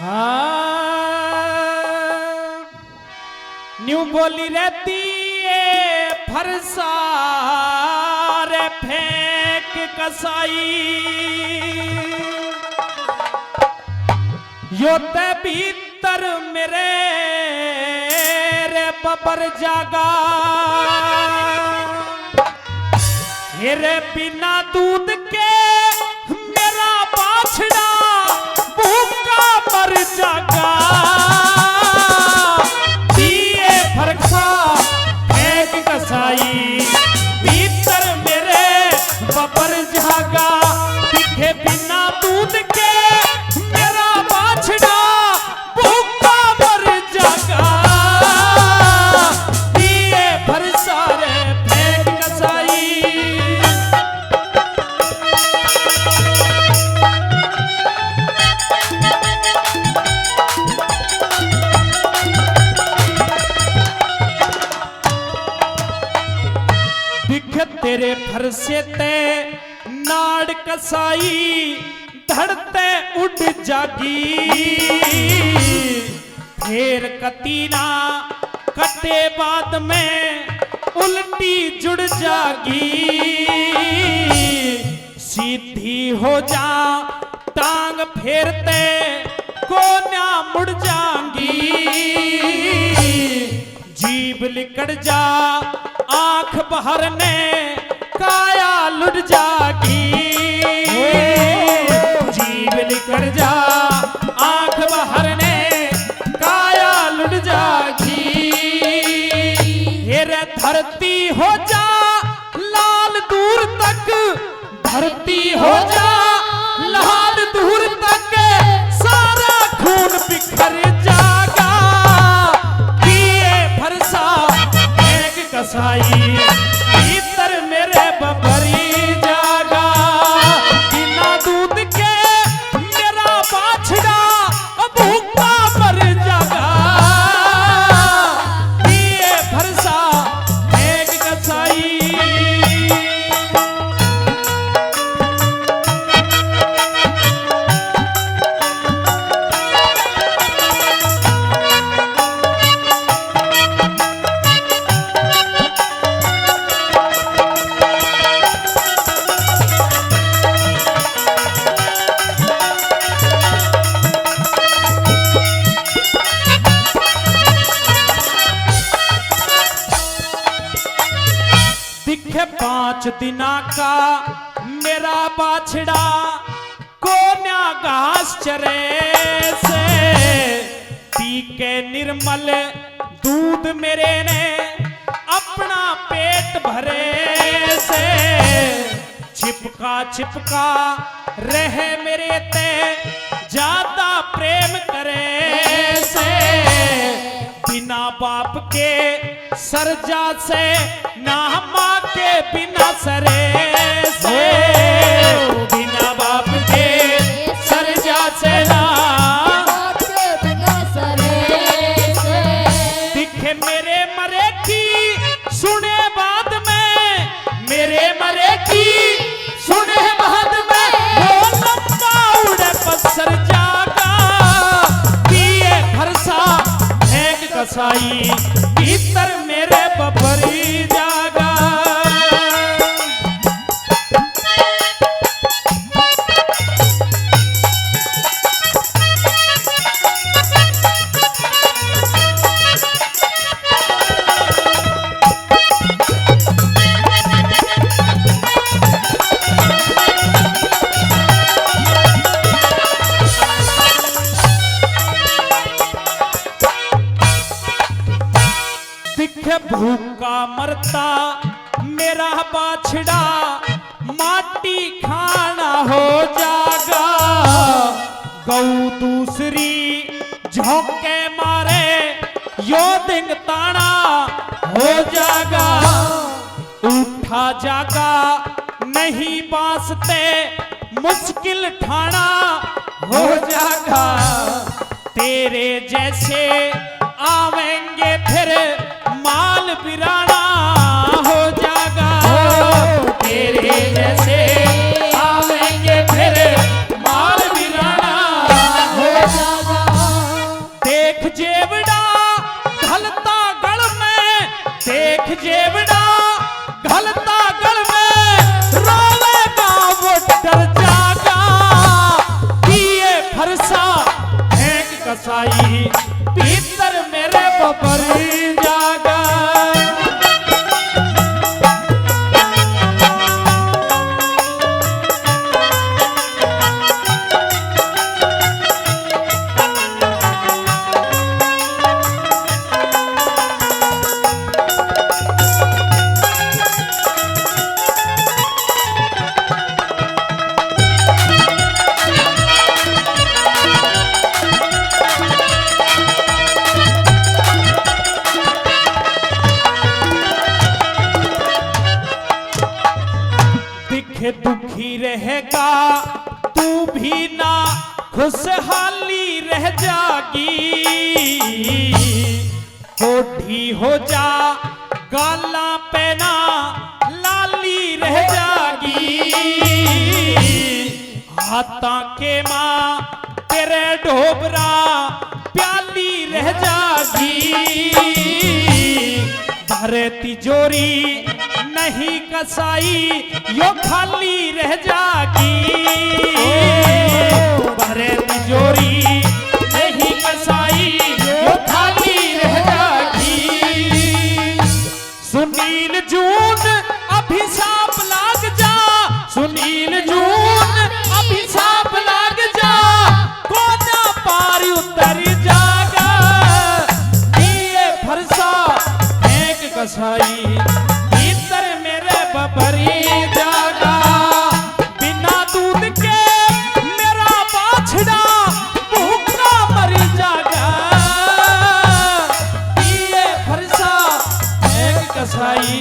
हाँ न्यू बोली रहती है फरसार फेंक कसाई यो ते भीतर मेरे रे बबर जागा हेरे बिना दूध के मेरा बाछड़ा भूखा मर जागा दिए फरसा फेंक कसाई भीतर मेरे बबर जागा पीठे बिना दूध के मेरा बाछड़ा भूखा मर जागा दिए फरसा रे फेंक कसाई तेरे फरसे ते नाड़ कसाई धड़ते उड़ जागी फिर कतीना कटे बाद में उल्टी जुड़ जागी सीधी हो जा टांग फेरते कोन्या मुड़ जाएंगी जीभ लिकड़ जा आंख बहरने काया लुट जागी जीभ लिकड़ जा आंख बहरने काया लुट जागी हेरे धरती हो जा लाल दूर तक धरती हो जा लाल दूर तक सारा खून बिखर जागा दिए फरसा फेंक कसाई भीतर मेरे बबरी जागा बिना दूध के मेरा बाछड़ा भूखा मर जागा दिए फरसा फेंक कसाई दिखे 5 दिना का मेरा बाछड़ा कोन्या घास चरे से पी के निर्मल दूध मेरे ने अपना पेट भरे से छिपका छिपका रहे मेरे ते ज्यादा प्रेम करे से बिना बाप के सरजा से ना माँ के बिना सरे से बिना बाप के सरजा से ना के बिना सरे से दिखे मेरे मरे की सुने बाद में मेरे मरे की सुने बाद में वो लंबा उड़े पसर जागा दिए फरसा फेंक कसाई भीतर मेरे बबरी जागा दिखे भूखा मरता मेरा बाछड़ा माटी खाना हो जागा गऊ दूसरी झोंके मारे यो दिन ताना हो जागा उठा जागा नहीं बांसते मुश्किल ठाना हो जागा तेरे जैसे आवेंगे फिर माल बिराना हो जागा तेरे जैसे आवेंगे फिर माल बिराना हो जागा कसाई भीतर मेरे बबरी जागा। दिखे दुखी रहेगा तू भी ना खुशहाली रह जागी। कोठी हो जा गाला पहना लाली रह जागी। हाथा के माँ तेरे ढोबरा प्याली रह जागी। भरे तिजोरी नहीं कसाई यो खाली रह जागी। भरे तिजोरी नहीं कसाई यो खाली रह जागी। सुनील जून अभिशाप लाग जा, सुनील जून अभिशाप लाग जा। कोना पार उतर जागा दिए फरसा फेंक कसाई भीतर मेरे बबरी जागा। बिना दूध के मेरा बाछड़ा भूखा मरी जागा। दिए फरसा एक कसाई